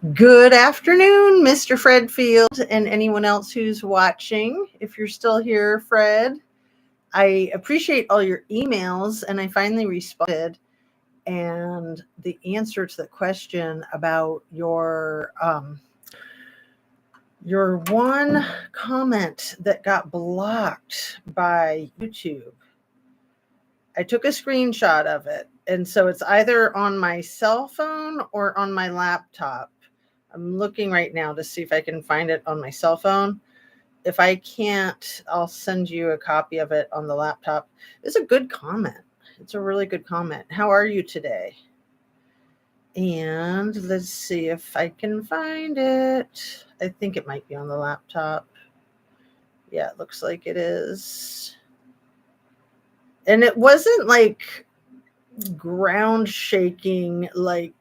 Good afternoon, Mr. Fred Field, and anyone else who's watching. If you're still here, Fred, I appreciate all your emails, and I finally responded. And the answer to the question about your one comment that got blocked by YouTube, I took a screenshot of it, and so it's either on my cell phone or on my laptop. I'm looking right now to see if I can find it on my cell phone. If I can't, I'll send you a copy of it on the laptop. It's a good comment. It's a really good comment. How are you today? And let's see if I can find it. I think it might be on the laptop. Yeah, it looks like it is. And it wasn't like ground shaking, like,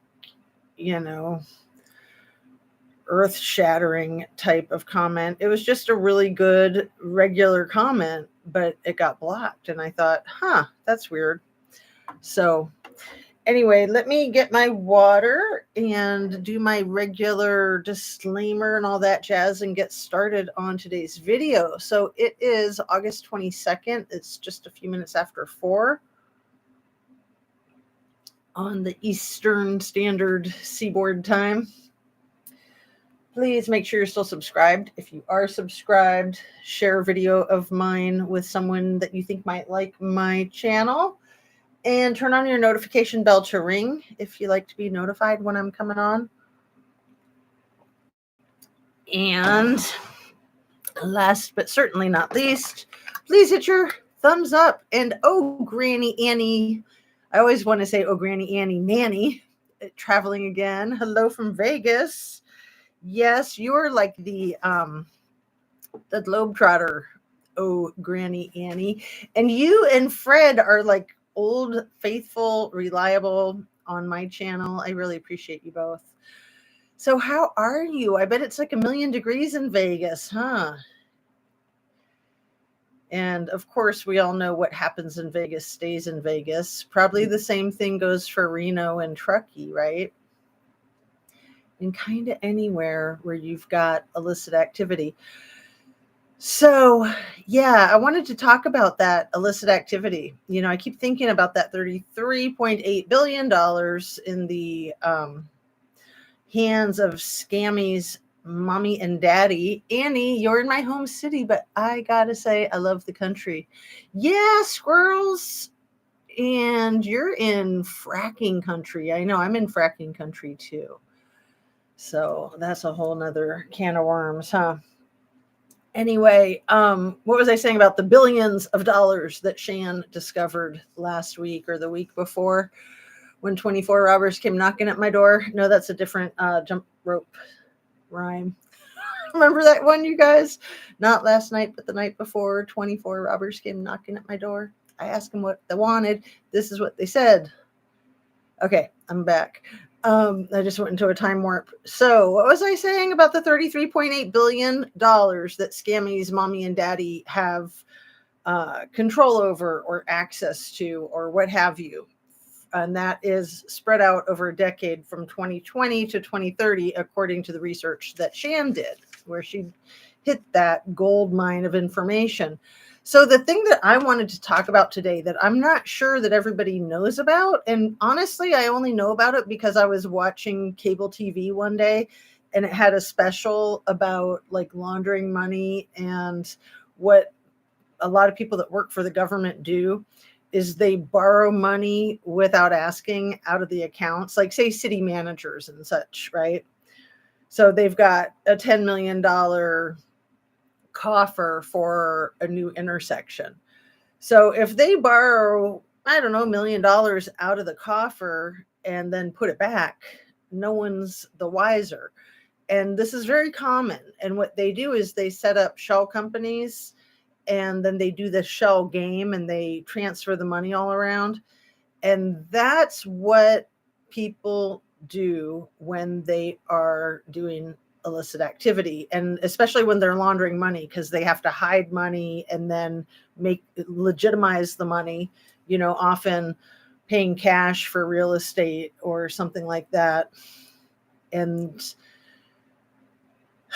earth shattering type of comment. It was just a really good regular comment, but it got blocked. And I thought, that's weird. So anyway, let me get my water and do my regular disclaimer and all that jazz and get started on today's video. So it is August 22nd. It's just a few minutes after 4 on the Eastern Standard Seaboard time. Please make sure you're still subscribed. If you are subscribed, share a video of mine with someone that you think might like my channel. And turn on your notification bell to ring if you like to be notified when I'm coming on. And last but certainly not least, please hit your thumbs up. And oh, Granny Annie, I always want to say, oh, Granny Annie Nanny, traveling again. Hello from Vegas. Yes, you're like the Globetrotter, oh, Granny Annie. And you and Fred are like old, faithful, reliable on my channel. I really appreciate you both. So how are you? I bet it's like 1,000,000 degrees in Vegas, huh? And of course, we all know what happens in Vegas stays in Vegas. Probably the same thing goes for Reno and Truckee, right? And kind of anywhere where you've got illicit activity. So, yeah, I wanted to talk about that illicit activity. I keep thinking about that $33.8 billion in the hands of Scammy's mommy and daddy. Annie, you're in my home city, but I gotta say, I love the country. Yeah, squirrels. And you're in fracking country. I know I'm in fracking country too. So that's a whole nother can of worms, huh? Anyway, what was I saying about the billions of dollars that Shan discovered last week or the week before when 24 robbers came knocking at my door? No, that's a different jump rope rhyme. Remember that one, you guys? Not last night, but the night before, 24 robbers came knocking at my door. I asked them what they wanted. This is what they said. Okay, I'm back. I just went into a time warp. So what was I saying about the $33.8 billion that Scammy's mommy and daddy have control over or access to or what have you? And that is spread out over a decade from 2020 to 2030, according to the research that Shan did, where she hit that gold mine of information. So the thing that I wanted to talk about today that I'm not sure that everybody knows about, and honestly, I only know about it because I was watching cable TV one day and it had a special about like laundering money, and what a lot of people that work for the government do is they borrow money without asking out of the accounts, like say city managers and such, right? So they've got a $10 million coffer for a new intersection. So if they borrow, I don't know, $1 million out of the coffer and then put it back, no one's the wiser. And this is very common. And what they do is they set up shell companies and then they do the shell game and they transfer the money all around. And that's what people do when they are doing illicit activity, and especially when they're laundering money, because they have to hide money and then legitimize the money, often paying cash for real estate or something like that. And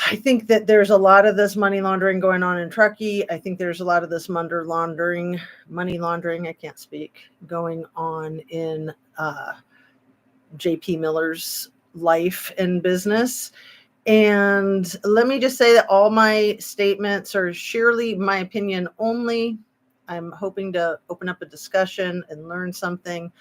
I think that there's a lot of this money laundering going on in Truckee. I think there's a lot of this money laundering, I can't speak, going on in JP Miller's life and business. And let me just say that all my statements are surely my opinion only. I'm hoping to open up a discussion and learn something.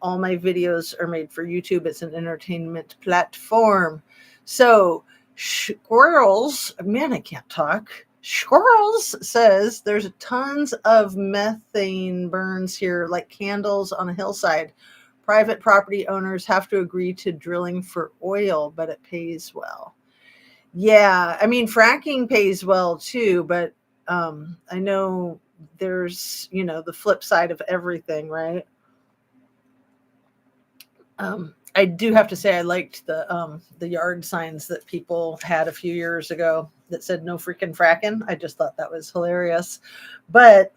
All my videos are made for YouTube. It's an entertainment platform. So, Squirrels, man, I can't talk. Squirrels says there's tons of methane burns here, like candles on a hillside. Private property owners have to agree to drilling for oil, but it pays well. Yeah, I mean, fracking pays well too, but I know there's, the flip side of everything, right? I do have to say I liked the yard signs that people had a few years ago that said "No freaking fracking." I just thought that was hilarious, but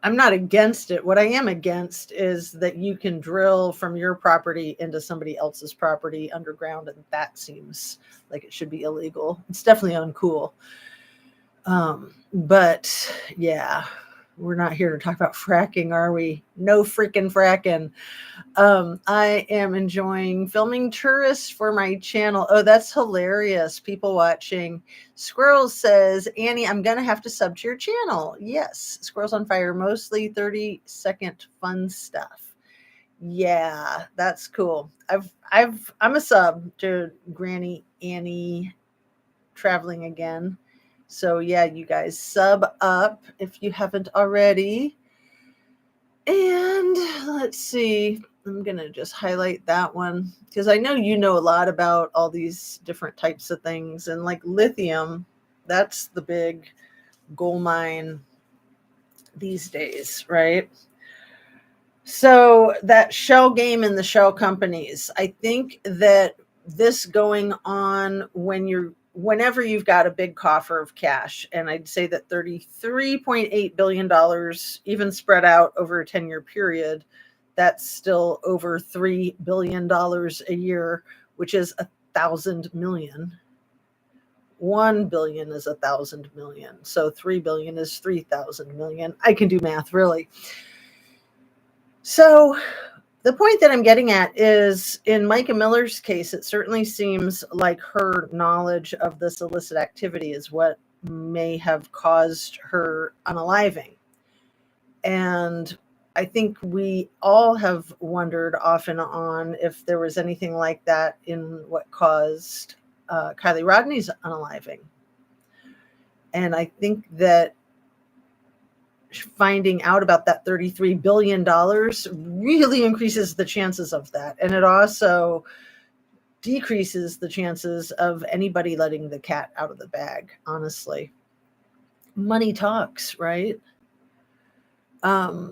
I'm not against it. What I am against is that you can drill from your property into somebody else's property underground, and that seems like it should be illegal. It's definitely uncool. But yeah, we're not here to talk about fracking, are we? No freaking fracking. I am enjoying filming tourists for my channel. Oh, that's hilarious. People watching. Squirrels says, Annie, I'm going to have to sub to your channel. Yes. Squirrels on Fire, mostly 30-second fun stuff. Yeah, that's cool. I'm a sub to Granny Annie Traveling Again. So yeah, you guys sub up if you haven't already. And let's see, I'm going to just highlight that one because I know you know a lot about all these different types of things. And like lithium, that's the big gold mine these days, right? So that shell game and the shell companies, I think that this going on whenever you've got a big coffer of cash, and I'd say that $33.8 billion, even spread out over a 10-year period, that's still over $3 billion a year, which is 1,000 million. 1 billion is 1,000 million. So 3 billion is 3,000 million. I can do math, really. So the point that I'm getting at is in Micah Miller's case, it certainly seems like her knowledge of this illicit activity is what may have caused her unaliving. And I think we all have wondered off and on if there was anything like that in what caused Kylie Rodney's unaliving. And I think that finding out about that $33 billion really increases the chances of that. And it also decreases the chances of anybody letting the cat out of the bag, honestly. Money talks, right?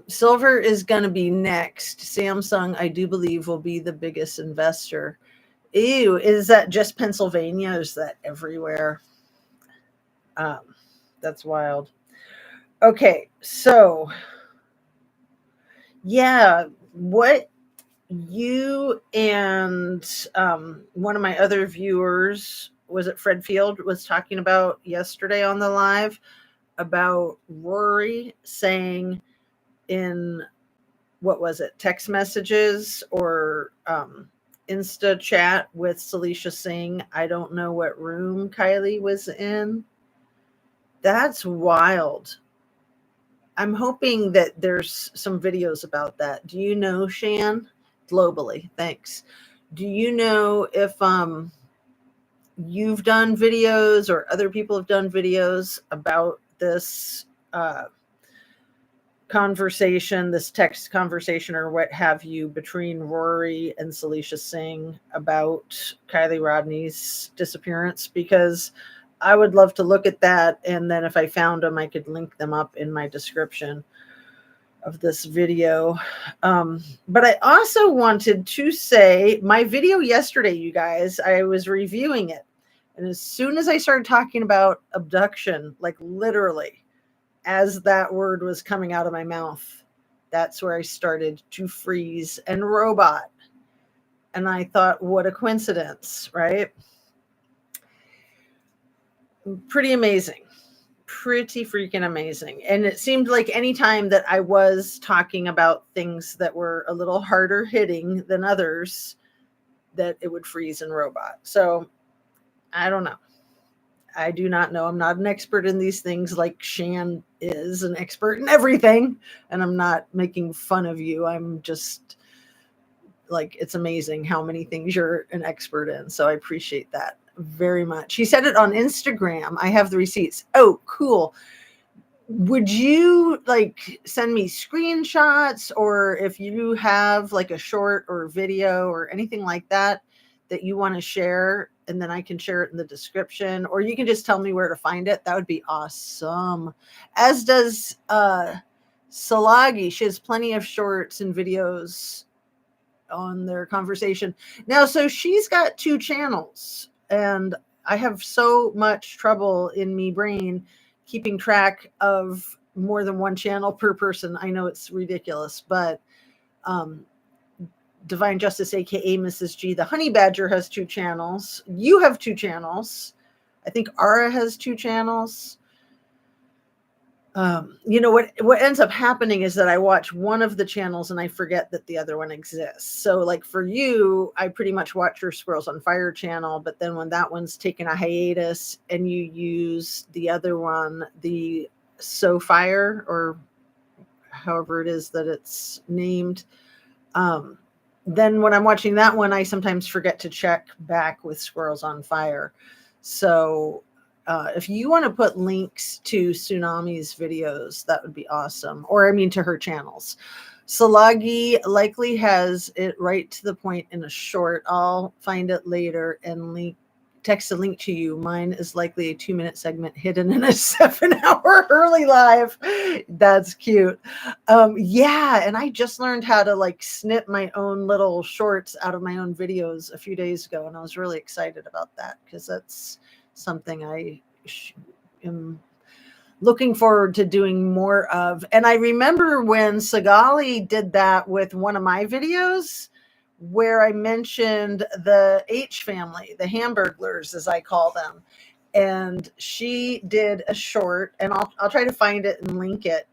Silver is going to be next. Samsung, I do believe, will be the biggest investor. Ew, is that just Pennsylvania? Or is that everywhere? That's wild. Okay, so yeah, what you and one of my other viewers, was it Fred Field, was talking about yesterday on the live about Rory saying in, what was it, text messages or Insta chat with Celicia Singh, I don't know what room Kylie was in. That's wild. I'm hoping that there's some videos about that. Do you know, Shan? Globally, thanks. Do you know if you've done videos or other people have done videos about this conversation, this text conversation or what have you between Rory and Celicia Singh about Kylie Rodney's disappearance? Because I would love to look at that, and then if I found them, I could link them up in my description of this video. But I also wanted to say my video yesterday, you guys, I was reviewing it. And as soon as I started talking about abduction, like literally, as that word was coming out of my mouth, that's where I started to freeze and robot. And I thought, what a coincidence, right? pretty amazing. Pretty freaking amazing. And it seemed like any time that I was talking about things that were a little harder hitting than others, that it would freeze and robot. So I don't know. I do not know. I'm not an expert in these things like Shan is an expert in everything. And I'm not making fun of you. I'm just like, it's amazing how many things you're an expert in. So I appreciate that very much. He said it on Instagram. I have the receipts. Oh, cool. Would you like send me screenshots, or if you have like a short or video or anything like that that you want to share, and then I can share it in the description, or you can just tell me where to find it? That would be awesome. As does Salagi. She has plenty of shorts and videos on their conversation now. So she's got 2 channels, and I have so much trouble in me brain keeping track of more than 1 channel per person. I know it's ridiculous, but Divine Justice, aka Mrs. G, the Honey Badger, has 2 channels. You have 2 channels. I think Ara has 2 channels. You know what ends up happening is that I watch one of the channels and I forget that the other one exists. So like for you, I pretty much watch your Squirrels on Fire channel, but then when that one's taken a hiatus and you use the other one, the So Fire, or however it is that it's named, then when I'm watching that one, I sometimes forget to check back with Squirrels on Fire. So if you want to put links to Tsunami's videos, that would be awesome. Or I mean, to her channels. Salagi likely has it right to the point in a short. I'll find it later and text a link to you. Mine is likely a 2-minute segment hidden in a 7-hour early live. That's cute. Yeah, and I just learned how to like snip my own little shorts out of my own videos a few days ago, and I was really excited about that because that's something I am looking forward to doing more of. And I remember when Sagali did that with one of my videos where I mentioned the H family, the Hamburglers, as I call them. And she did a short, and I'll try to find it and link it.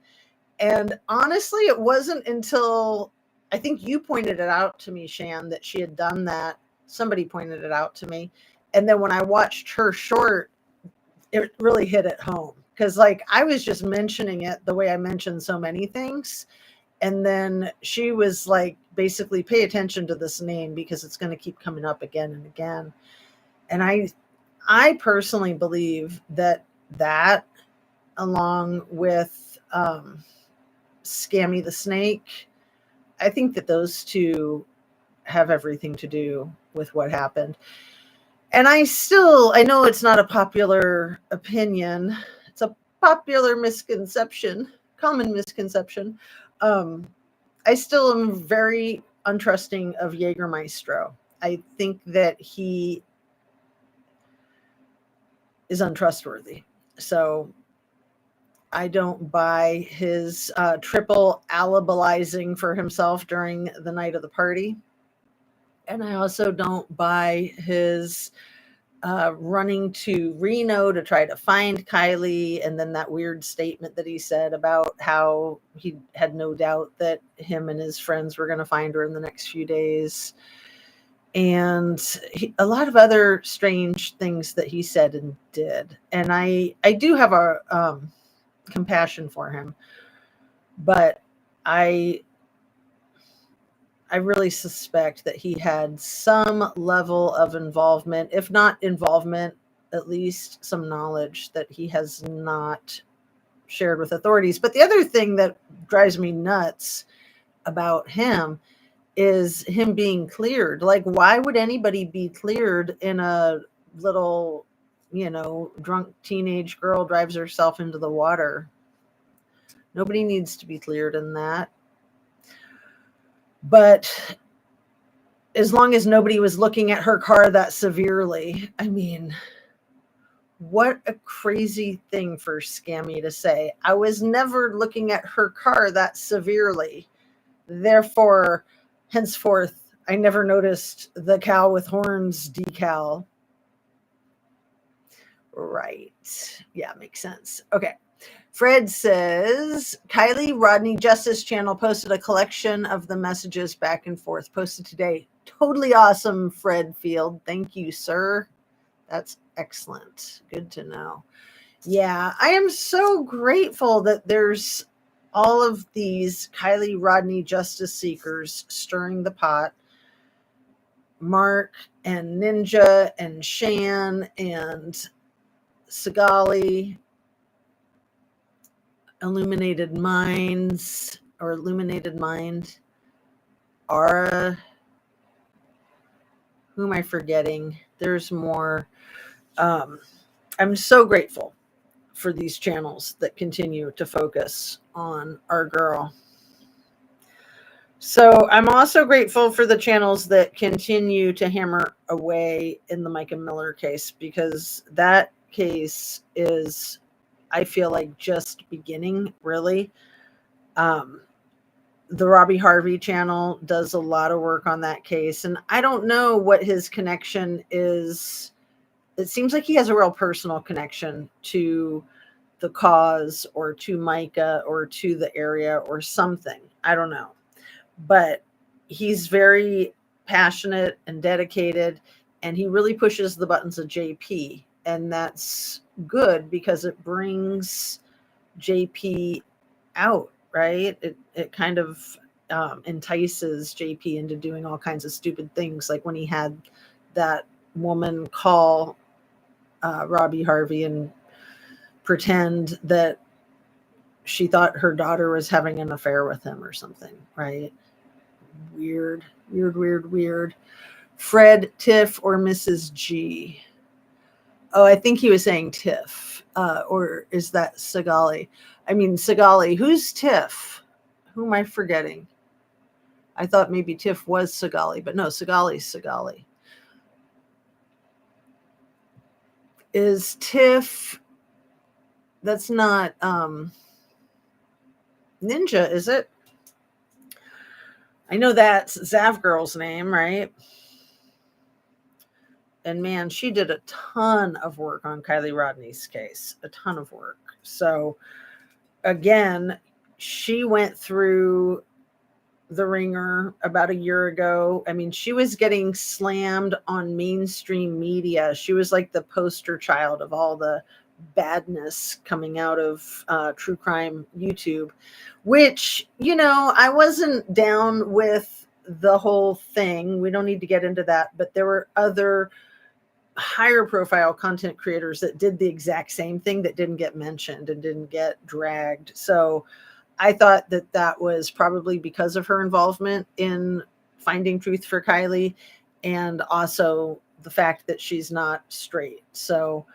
And honestly, it wasn't until I think you pointed it out to me, Shan, that she had done that. Somebody pointed it out to me. And then when I watched her short, it really hit at home, because like I was just mentioning it the way I mentioned so many things. And then she was like, basically, pay attention to this name because it's going to keep coming up again and again. And I personally believe that along with Scammy the Snake, I think that those 2 have everything to do with what happened. And I know it's not a popular opinion. It's a popular misconception, common misconception. I still am very untrusting of Jägermeister. I think that he is untrustworthy. So I don't buy his triple alibalizing for himself during the night of the party. And I also don't buy his running to Reno to try to find Kylie, and then that weird statement that he said about how he had no doubt that him and his friends were going to find her in the next few days, and a lot of other strange things that he said and did. And I do have a compassion for him, but I really suspect that he had some level of involvement, if not involvement, at least some knowledge that he has not shared with authorities. But the other thing that drives me nuts about him is him being cleared. Like, why would anybody be cleared in a little, drunk teenage girl drives herself into the water? Nobody needs to be cleared in that. But as long as nobody was looking at her car that severely, I mean, what a crazy thing for Scammy to say. I was never looking at her car that severely. Therefore, henceforth, I never noticed the cow with horns decal. Right. Yeah, makes sense. Okay. Fred says Kylie Rodney Justice Channel posted a collection of the messages back and forth posted today. Totally awesome, Fred Field. Thank you, sir. That's excellent. Good to know. Yeah, I am so grateful that there's all of these Kylie Rodney justice seekers stirring the pot. Mark and Ninja and Shan and Sigali, Illuminated Minds or Illuminated Mind, Ara. Who am I forgetting? There's more. I'm so grateful for these channels that continue to focus on our girl. So I'm also grateful for the channels that continue to hammer away in the Micah Miller case, because that case is, I feel like, just beginning, really. The Robbie Harvey channel does a lot of work on that case, and I don't know what his connection is. It seems like he has a real personal connection to the cause or to Micah or to the area or something. I don't know. But he's very passionate and dedicated, and he really pushes the buttons of JP. And that's good because it brings JP out, right? It kind of entices JP into doing all kinds of stupid things, like when he had that woman call Robbie Harvey and pretend that she thought her daughter was having an affair with him or something, right? Weird. Fred, Tiff, or Mrs. G? Oh, I think he was saying Tiff. Or is that Sigali? I mean, Sigali. Who's Tiff? Who am I forgetting? I thought maybe Tiff was Sigali, but no, Sigali's Sigali. Is Tiff... That's not Ninja, is it? I know that's Zav Girl's name, right? And man, she did a ton of work on Kylie Rodney's case, a ton of work. So again, she went through the ringer about a year ago. I mean, she was getting slammed on mainstream media. She was like the poster child of all the badness coming out of true crime YouTube, which, I wasn't down with the whole thing. We don't need to get into that, but there were other higher profile content creators that did the exact same thing that didn't get mentioned and didn't get dragged. So I thought that was probably because of her involvement in finding truth for Kylie, and also the fact that she's not straight. So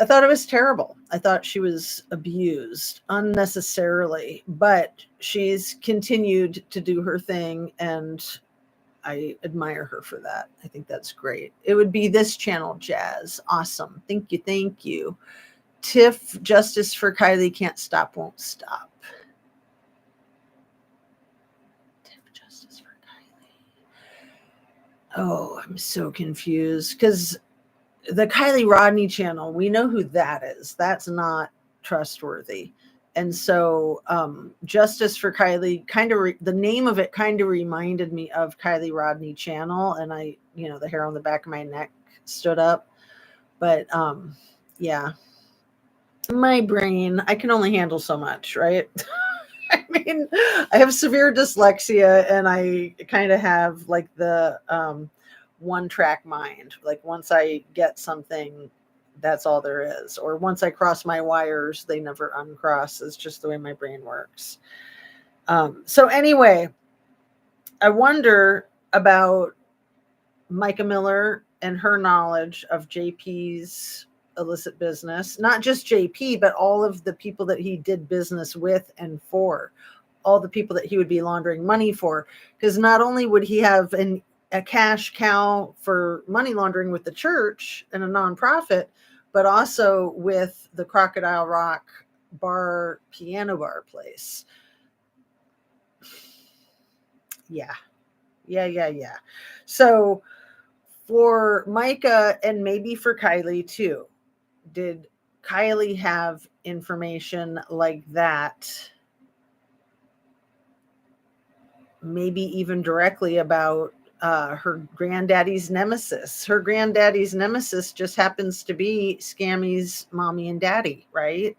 I thought it was terrible. I thought she was abused unnecessarily, but she's continued to do her thing, and I admire her for that. I think that's great. It would be this channel, Jazz. Awesome. Thank you. Tiff, Justice for Kylie, can't stop, won't stop. Tiff, Justice for Kylie. Oh, I'm so confused because the Kylie Rodney channel, we know who that is. That's not trustworthy. And so Justice for Kylie, the name of it kind of reminded me of Kylie Rodney channel. And I, the hair on the back of my neck stood up. But yeah, my brain, I can only handle so much, right? I mean, I have severe dyslexia, and I kind of have like the one track mind. Like once I get something, that's all there is. Or once I cross my wires, they never uncross. It's just the way my brain works. So anyway, I wonder about Micah Miller and her knowledge of JP's illicit business. Not just JP, but all of the people that he did business with and for. All the people that he would be laundering money for. Because not only would he have a cash cow for money laundering with the church and a nonprofit, but also with the Crocodile Rock bar, piano bar place. Yeah. So for Micah, and maybe for Kylie too, did Kylie have information like that? Maybe even directly about her granddaddy's nemesis. Her granddaddy's nemesis just happens to be Scammy's mommy and daddy, right?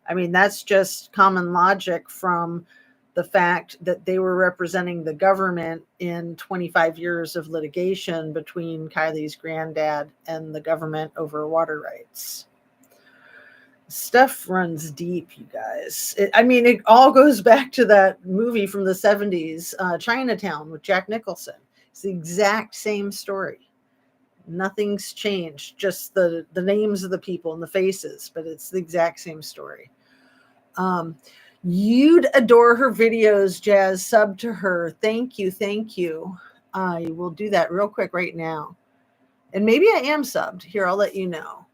I mean, that's just common logic from the fact that they were representing the government in 25 years of litigation between Kylie's granddad and the government over water rights. Stuff runs deep, you guys. It all goes back to that movie from the 70s, Chinatown, with Jack Nicholson. It's the exact same story. Nothing's changed, just the names of the people and the faces, but it's the exact same story. You'd adore her videos, Jazz. Sub to her. Thank you. Thank you. I will do that real quick right now. And maybe I am subbed. Here, I'll let you know.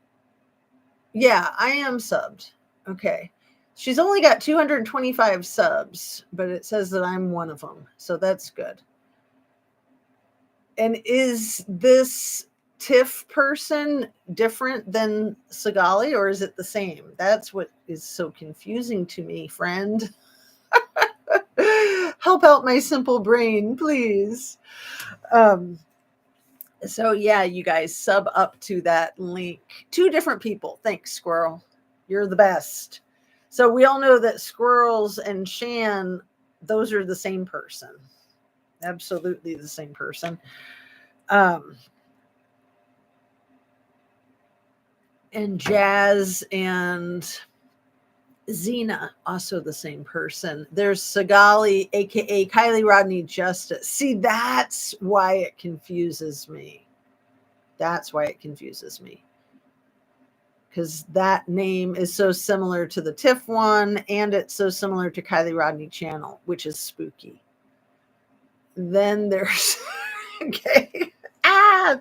Yeah, I am subbed. Okay. She's only got 225 subs, but it says that I'm one of them. So that's good. And is this TIFF person different than Sigali, or is it the same? That's what is so confusing to me, friend. Help out my simple brain, please. So yeah, you guys sub up to that link. 2 different people. Thanks, Squirrel. You're the best. So we all know that Squirrels and Shan, those are the same person. Absolutely the same person. And Jazz and Xena, also the same person. There's Sigali, aka Kylie Rodney Justice. See, that's why it confuses me. That's why it confuses me. Because that name is so similar to the TIFF one, and it's so similar to Kylie Rodney Channel, which is spooky. Then there's okay.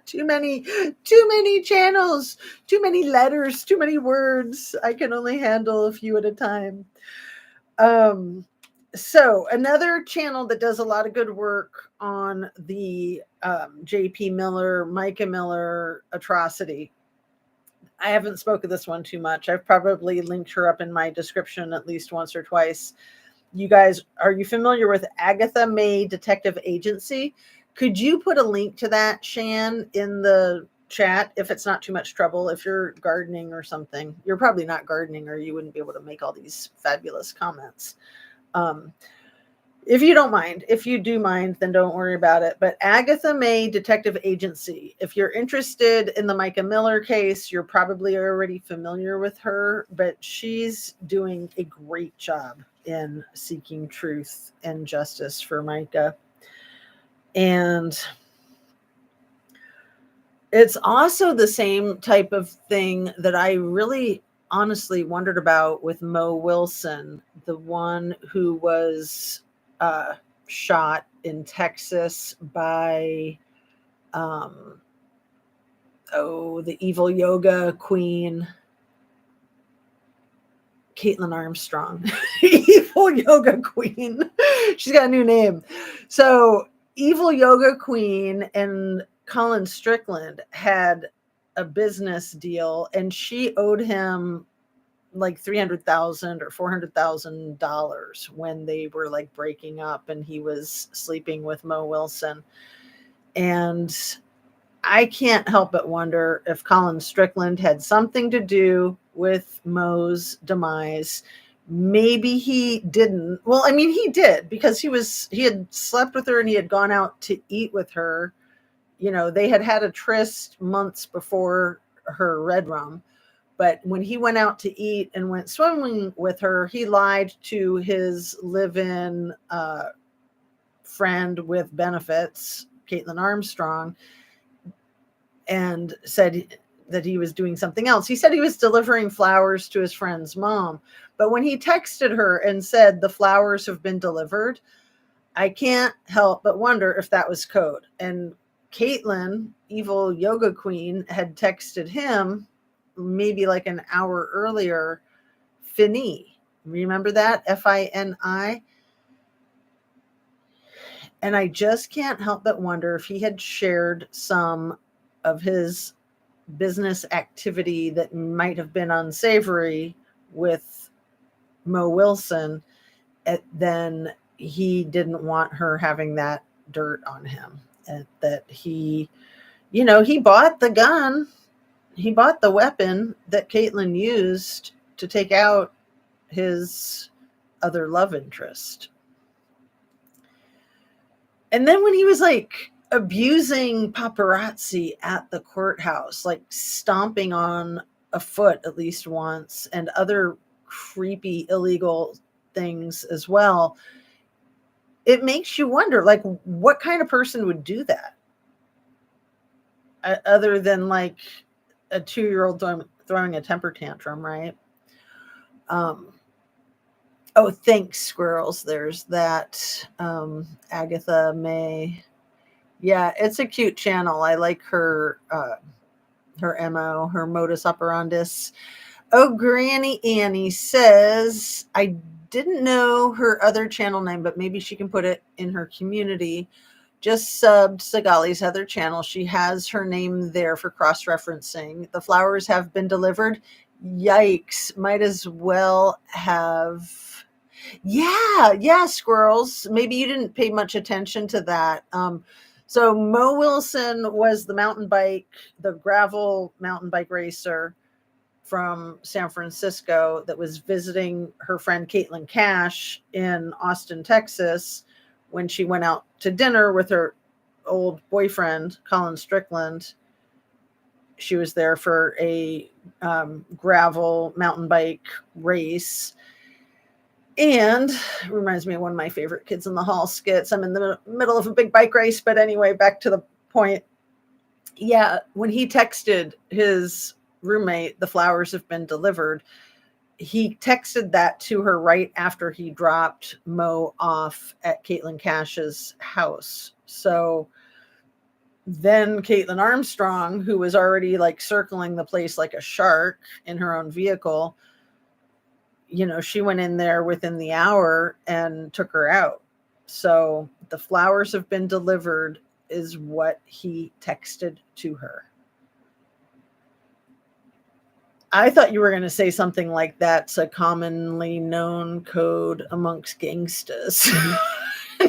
Too many channels, too many letters, too many words. I can only handle a few at a time. So another channel that does a lot of good work on the JP Miller, Micah Miller atrocity. I haven't spoken this one too much. I've probably linked her up in my description at least once or twice. You guys, are you familiar with Agatha May Detective Agency? Could you put a link to that, Shan, in the chat if it's not too much trouble? If you're gardening or something, you're probably not gardening, or you wouldn't be able to make all these fabulous comments. If you don't mind, if you do mind, then don't worry about it. But Agatha May Detective Agency, if you're interested in the Micah Miller case, you're probably already familiar with her, but she's doing a great job in seeking truth and justice for Micah. And it's also the same type of thing that I really honestly wondered about with Mo Wilson, the one who was shot in Texas by the evil yoga queen, Caitlin Armstrong. Evil yoga queen. She's got a new name. So evil yoga queen and Colin Strickland had a business deal, and she owed him like $300,000 or $400,000 when they were like breaking up, and he was sleeping with Mo Wilson. And I can't help but wonder if Colin Strickland had something to do with Mo's demise. Maybe he didn't. Well, I mean, he did, because he had slept with her and he had gone out to eat with her. You know, they had had a tryst months before her red rum. But when he went out to eat and went swimming with her, he lied to his live-in friend with benefits, Caitlin Armstrong, and said that he was doing something else. He said he was delivering flowers to his friend's mom. But when he texted her and said the flowers have been delivered, I can't help but wonder if that was code. And Caitlin, evil yoga queen, had texted him maybe like an hour earlier, Fini. Remember that? Fini? And I just can't help but wonder if he had shared some of his business activity that might have been unsavory with Mo Wilson, then he didn't want her having that dirt on him. And that he, he bought the gun, he bought the weapon that Caitlyn used to take out his other love interest. And then when he was like abusing paparazzi at the courthouse, like stomping on a foot at least once, and other creepy, illegal things as well, it makes you wonder, like, what kind of person would do that? Other than like a 2-year-old throwing a temper tantrum, right? Oh, thanks, squirrels. There's that. Agatha May. Yeah, it's a cute channel. I like her MO, her modus operandus. Oh, Granny Annie says, I didn't know her other channel name, but maybe she can put it in her community. Just subbed Sagali's other channel. She has her name there for cross-referencing. The flowers have been delivered. Yikes. Might as well have... Yeah, squirrels. Maybe you didn't pay much attention to that. So Mo Wilson was the gravel mountain bike racer from San Francisco that was visiting her friend Caitlin Cash in Austin, Texas, when she went out to dinner with her old boyfriend, Colin Strickland. She was there for a gravel mountain bike race. And it reminds me of one of my favorite Kids in the Hall skits. I'm in the middle of a big bike race, but anyway, back to the point. Yeah, when he texted his roommate, the flowers have been delivered, he texted that to her right after he dropped Mo off at Caitlin Cash's house. So then Caitlin Armstrong, who was already like circling the place like a shark in her own vehicle, she went in there within the hour and took her out. So the flowers have been delivered is what he texted to her. I thought you were going to say something like that's a commonly known code amongst gangstas.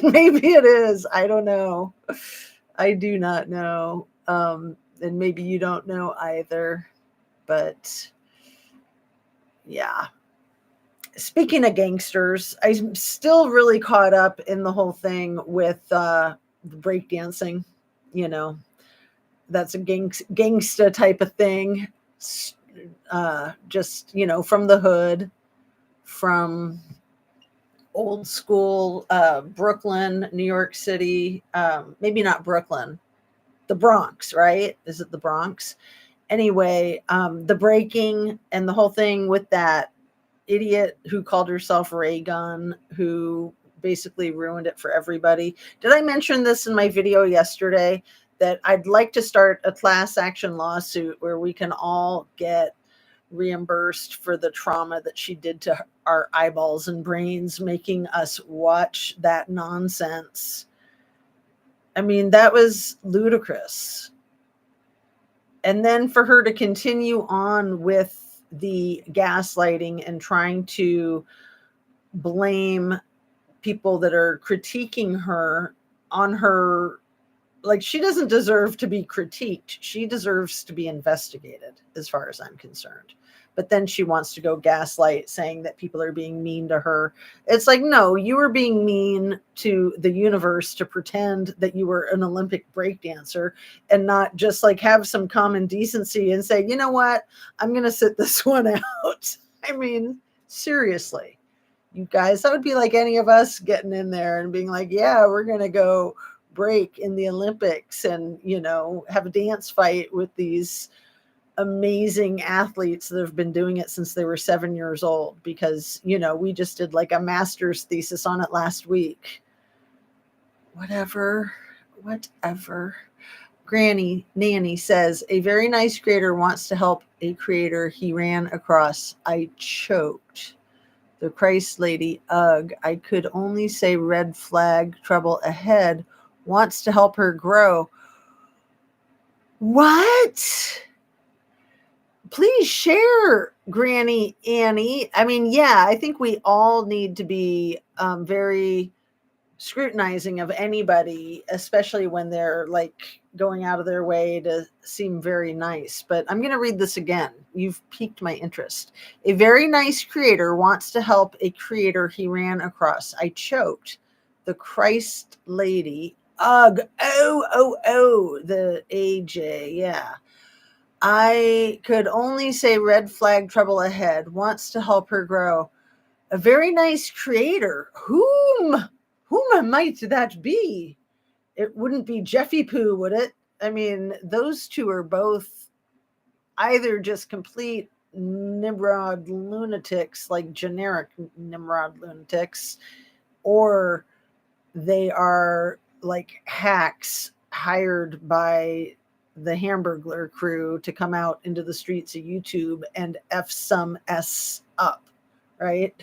Maybe it is. I don't know. I do not know. And maybe you don't know either. But yeah. Speaking of gangsters, I'm still really caught up in the whole thing with the breakdancing. That's a gangsta type of thing. Just, from the hood, from old school Brooklyn, New York City, maybe not Brooklyn, the Bronx, right? Is it the Bronx? Anyway, the breaking and the whole thing with that idiot who called herself Ray Gun, who basically ruined it for everybody. Did I mention this in my video yesterday? That I'd like to start a class action lawsuit where we can all get reimbursed for the trauma that she did to our eyeballs and brains, making us watch that nonsense. I mean, that was ludicrous. And then for her to continue on with the gaslighting and trying to blame people that are critiquing her on her, like, she doesn't deserve to be critiqued. She deserves to be investigated, as far as I'm concerned. But then she wants to go gaslight, saying that people are being mean to her. It's like, no, you were being mean to the universe to pretend that you were an Olympic breakdancer and not just like have some common decency and say, you know what, I'm going to sit this one out. I mean, seriously, you guys, that would be like any of us getting in there and being like, yeah, we're going to go break in the Olympics and, have a dance fight with these amazing athletes that have been doing it since they were 7 years old, because, we just did like a master's thesis on it last week. Whatever. Granny Nanny says, a very nice creator wants to help a creator he ran across. I choked. The Christ lady, ugh. I could only say red flag, trouble ahead. Wants to help her grow. What? please share, Granny Annie. I mean, yeah, I think we all need to be very scrutinizing of anybody, especially when they're like going out of their way to seem very nice. But I'm going to read this again. You've piqued my interest. A very nice creator wants to help a creator he ran across. I choked. The Christ lady. Ugh. Oh, the AJ. Yeah. I could only say red flag, trouble ahead. Wants to help her grow. A very nice creator. Whom might that be? It wouldn't be Jeffy Poo, would it? I mean, those two are both either just complete Nimrod lunatics, like generic Nimrod lunatics, or they are like hacks hired by the Hamburglar crew to come out into the streets of YouTube and F some S up, right?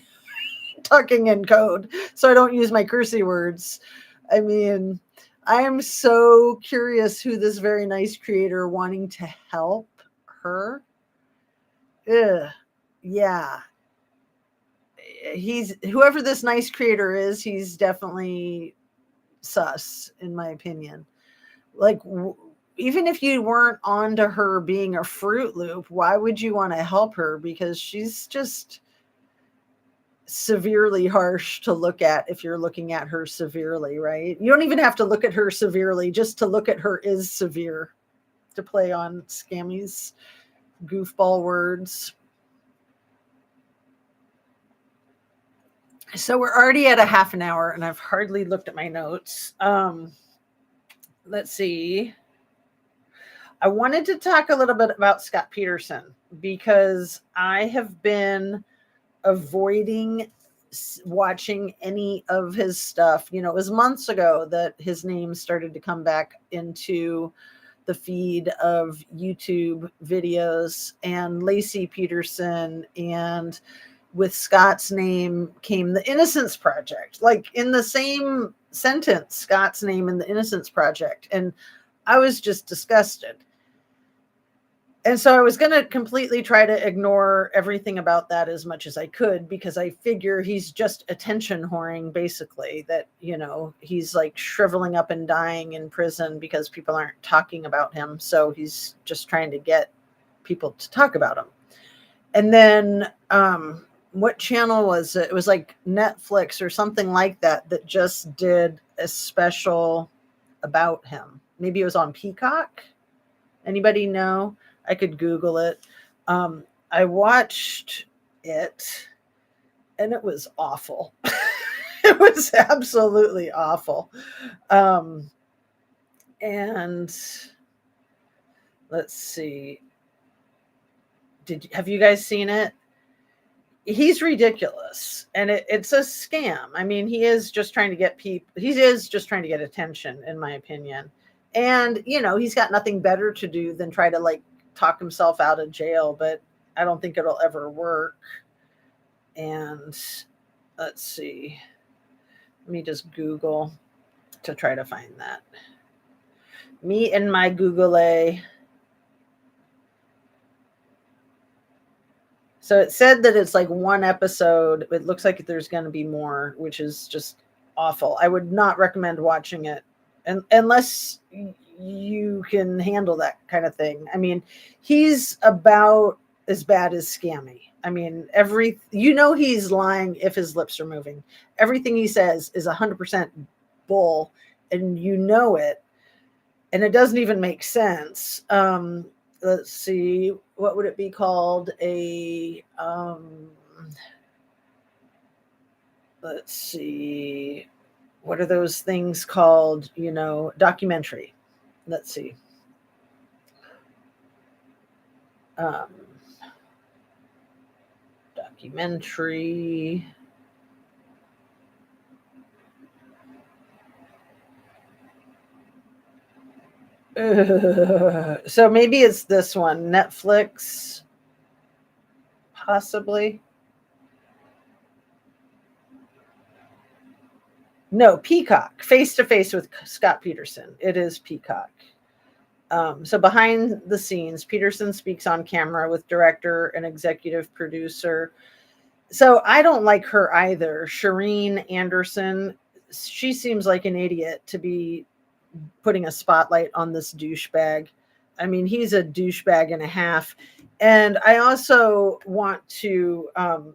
Talking in code, so I don't use my cursey words. I mean, I am so curious who this very nice creator wanting to help her. Ugh. Yeah. He's whoever this nice creator is, he's definitely sus, in my opinion. Like, even if you weren't onto her being a Fruit Loop, why would you want to help her? Because she's just severely harsh to look at if you're looking at her severely, right? You don't even have to look at her severely. Just to look at her is severe, to play on Scammy's goofball words. So we're already at a half an hour and I've hardly looked at my notes. Let's see. I wanted to talk a little bit about Scott Peterson because I have been avoiding watching any of his stuff. You know, it was months ago that his name started to come back into the feed of YouTube videos, and Lacey Peterson, and with Scott's name came the Innocence Project, like in the same sentence, Scott's name in the Innocence Project. And I was just disgusted. And so I was going to completely try to ignore everything about that as much as I could, because I figure he's just attention whoring, basically, that, you know, he's like shriveling up and dying in prison because people aren't talking about him. So he's just trying to get people to talk about him. And then what channel was it? It was like Netflix or something like that that just did a special about him. Maybe it was on Peacock. Anybody know? I could Google it. I watched it and it was awful. It was absolutely awful. And let's see. Have you guys seen it? He's ridiculous, and it's a scam. I mean, he is just trying to get people. He is just trying to get attention, in my opinion. And you know, he's got nothing better to do than try to like talk himself out of jail. But I don't think it'll ever work. And let's see. Let me just Google to try to find that. Me and my Google A. So it said that it's like one episode. It looks like there's going to be more, which is just awful. I would not recommend watching it unless you can handle that kind of thing. I mean, he's about as bad as Scammy. I mean, he's lying if his lips are moving. Everything he says is 100% bull, and you know it. And it doesn't even make sense. Let's see, what would it be called? Let's see, what are those things called? You know, documentary. Let's see. Documentary. So maybe it's this one, Netflix, possibly. No, Peacock, Face to Face with Scott Peterson. It is Peacock. So behind the scenes, Peterson speaks on camera with director and executive producer. So I don't like her either. Shireen Anderson, she seems like an idiot to be putting a spotlight on this douchebag. I mean, he's a douchebag and a half. And I also want to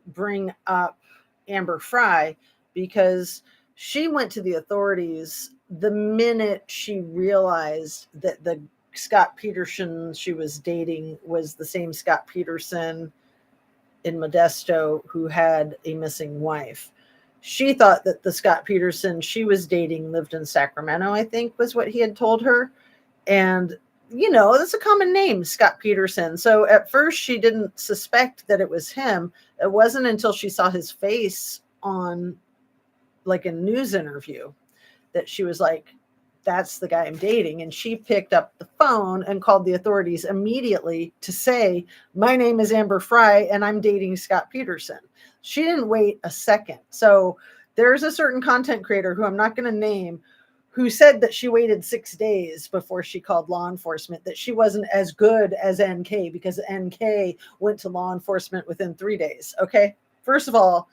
bring up Amber Fry, because she went to the authorities the minute she realized that the Scott Peterson she was dating was the same Scott Peterson in Modesto who had a missing wife. She thought that the Scott Peterson she was dating lived in Sacramento, I think was what he had told her. And, that's a common name, Scott Peterson. So at first she didn't suspect that it was him. It wasn't until she saw his face on like a news interview that she was like, that's the guy I'm dating. And she picked up the phone and called the authorities immediately to say, my name is Amber Fry and I'm dating Scott Peterson. She didn't wait a second. So there's a certain content creator who I'm not going to name who said that she waited 6 days before she called law enforcement, that she wasn't as good as NK because NK went to law enforcement within 3 days. Okay. First of all,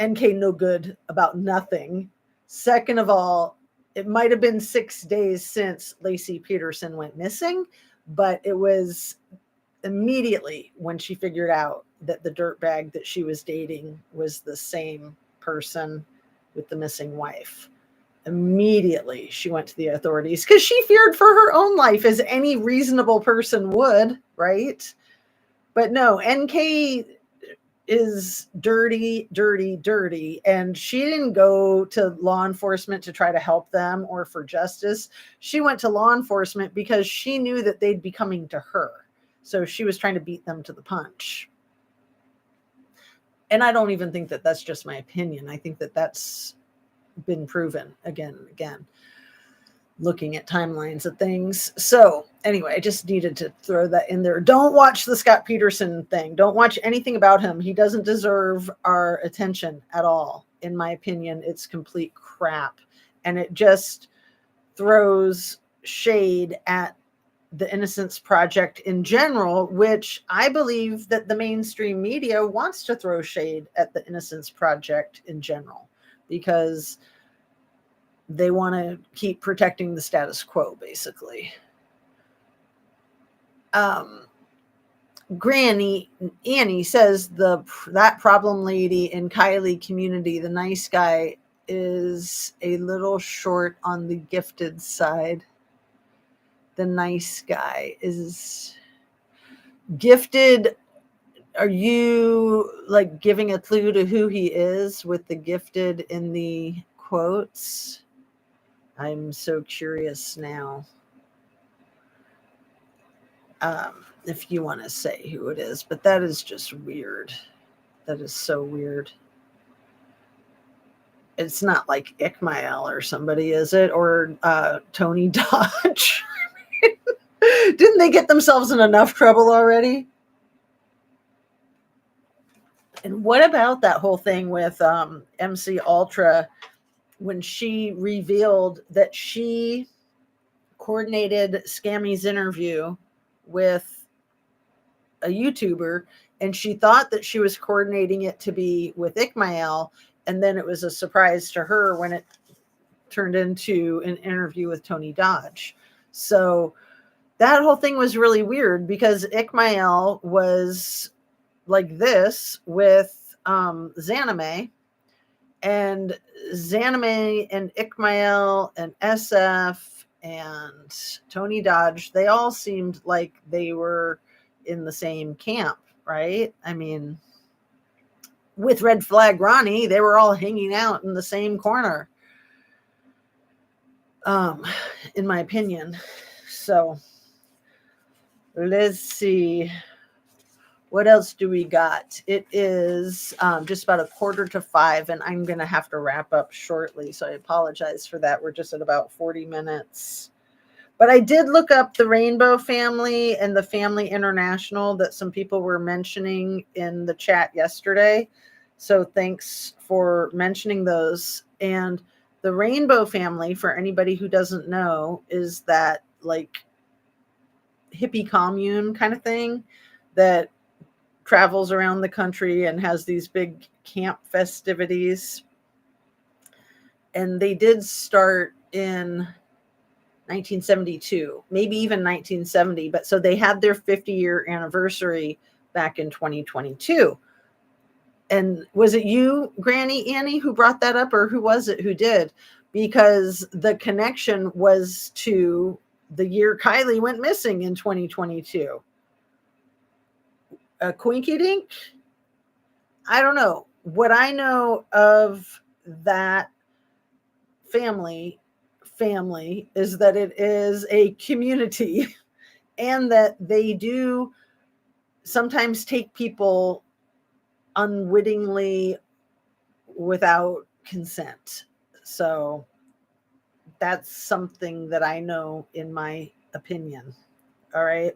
NK no good about nothing. Second of all, it might have been 6 days since Lacey Peterson went missing, but it was immediately when she figured out that the dirtbag that she was dating was the same person with the missing wife. Immediately she went to the authorities because she feared for her own life, as any reasonable person would, right? But no, NK is dirty, dirty, dirty. And she didn't go to law enforcement to try to help them or for justice. She went to law enforcement because she knew that they'd be coming to her. So she was trying to beat them to the punch. And I don't even think that that's just my opinion. I think that that's been proven again and again, looking at timelines of things. So anyway, I just needed to throw that in there. Don't watch the Scott Peterson thing. Don't watch anything about him. He doesn't deserve our attention at all. In my opinion, it's complete crap. And it just throws shade at the Innocence Project in general, which I believe that the mainstream media wants to throw shade at the Innocence Project in general, because they want to keep protecting the status quo, basically. Granny Annie says that problem lady in Kylie community, the nice guy, is a little short on the gifted side. The nice guy is gifted. Are you like giving a clue to who he is with the gifted in the quotes? I'm so curious now. If you want to say who it is, but that is just weird. That is so weird. It's not like Ickmael or somebody, is it? Or Tony Dodge? Didn't they get themselves in enough trouble already? And what about that whole thing with MC Ultra, when she revealed that she coordinated Scammy's interview with a YouTuber, and she thought that she was coordinating it to be with Ickmael, and then it was a surprise to her when it turned into an interview with Tony Dodge. So that whole thing was really weird, because Ickmael was like this with Zanime, and Zanime and Ickmael and SF and Tony Dodge, they all seemed like they were in the same camp, right? I mean, with Red Flag Ronnie, they were all hanging out in the same corner, in my opinion. So let's see. What else do we got? It is just about 4:45, and I'm going to have to wrap up shortly, so I apologize for that. We're just at about 40 minutes. But I did look up the Rainbow Family and the Family International that some people were mentioning in the chat yesterday. So thanks for mentioning those. And the Rainbow Family, for anybody who doesn't know, is that like hippie commune kind of thing that travels around the country and has these big camp festivities. And they did start in 1972, maybe even 1970. But so they had their 50-year anniversary back in 2022. And was it you, Granny Annie, who brought that up, or who was it who did? Because the connection was to the year Kylie went missing in 2022. A Quinky Dink? I don't know. What I know of that family is that it is a community and that they do sometimes take people unwittingly without consent. So that's something that I know, in my opinion. All right.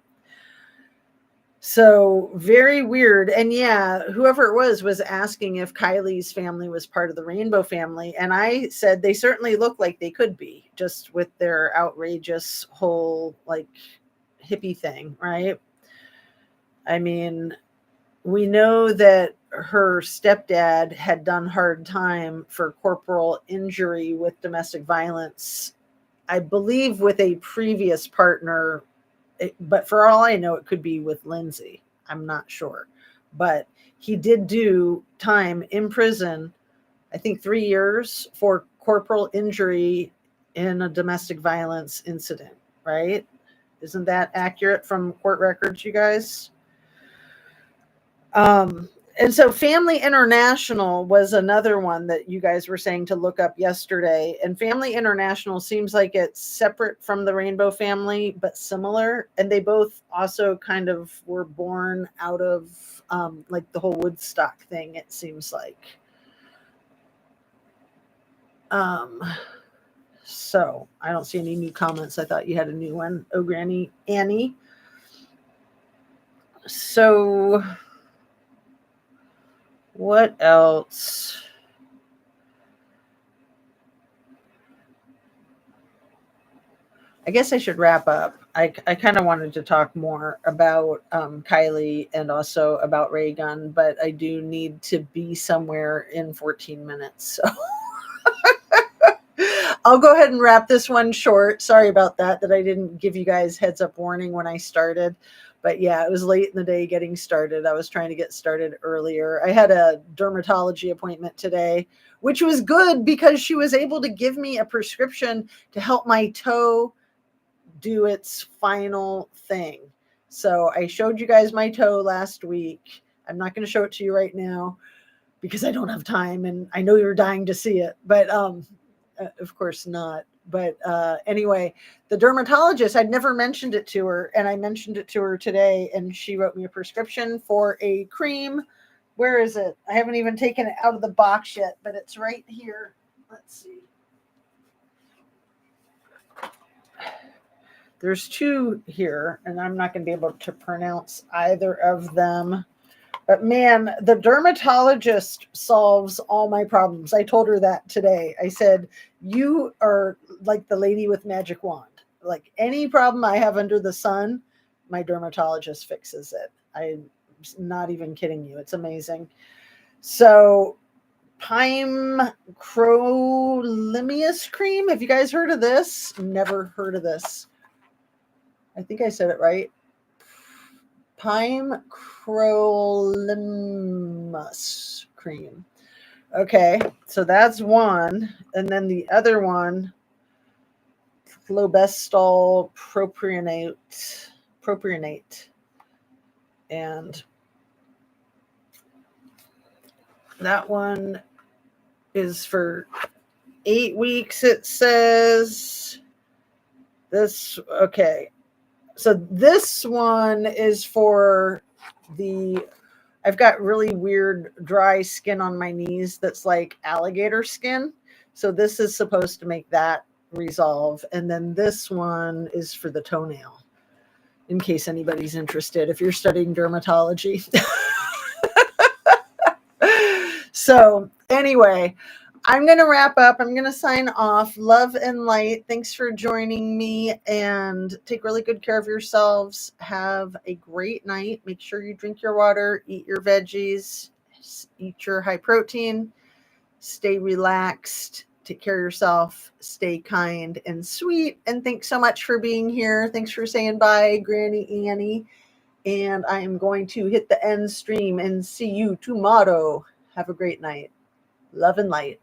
So very weird. And yeah, whoever it was asking if Kylie's family was part of the Rainbow family. And I said they certainly look like they could be, just with their outrageous whole like hippie thing, right? I mean, we know that her stepdad had done hard time for corporal injury with domestic violence, I believe with a previous partner. But for all I know, it could be with Lindsay. I'm not sure. But he did do time in prison, I think 3 years, for corporal injury in a domestic violence incident, right? Isn't that accurate from court records, you guys? And so Family International was another one that you guys were saying to look up yesterday. And Family International seems like it's separate from the Rainbow family, but similar. And they both also kind of were born out of like the whole Woodstock thing, it seems like. So I don't see any new comments. I thought you had a new one. Oh, Granny Annie. So what else? I guess I should wrap up. I kind of wanted to talk more about Kylie and also about Ray Gun, but I do need to be somewhere in 14 minutes. So I'll go ahead and wrap this one short. Sorry about that I didn't give you guys heads up warning when I started. But yeah, it was late in the day getting started. I was trying to get started earlier. I had a dermatology appointment today, which was good because she was able to give me a prescription to help my toe do its final thing. So I showed you guys my toe last week. I'm not going to show it to you right now because I don't have time, and I know you're dying to see it, but of course not. But anyway, the dermatologist, I'd never mentioned it to her, and I mentioned it to her today, and she wrote me a prescription for a cream. Where is it? I haven't even taken it out of the box yet, but it's right here. Let's see. There's two here, and I'm not going to be able to pronounce either of them. But man, the dermatologist solves all my problems. I told her that today. I said, you are like the lady with magic wand. Like any problem I have under the sun, my dermatologist fixes it. I'm not even kidding you. It's amazing. So Pimecrolimus cream. Have you guys heard of this? Never heard of this. I think I said it right. Pimecrolimus cream. Okay, so that's one. And then the other one, clobestol propionate. And that one is for 8 weeks, it says. This, okay. So this one is for I've got really weird dry skin on my knees that's like alligator skin. So this is supposed to make that resolve. And then this one is for the toenail, in case anybody's interested, if you're studying dermatology. So anyway, I'm going to wrap up. I'm going to sign off. Love and light. Thanks for joining me, and take really good care of yourselves. Have a great night. Make sure you drink your water, eat your veggies, eat your high protein, stay relaxed, take care of yourself, stay kind and sweet. And thanks so much for being here. Thanks for saying bye, Granny Annie. And I am going to hit the end stream and see you tomorrow. Have a great night. Love and light.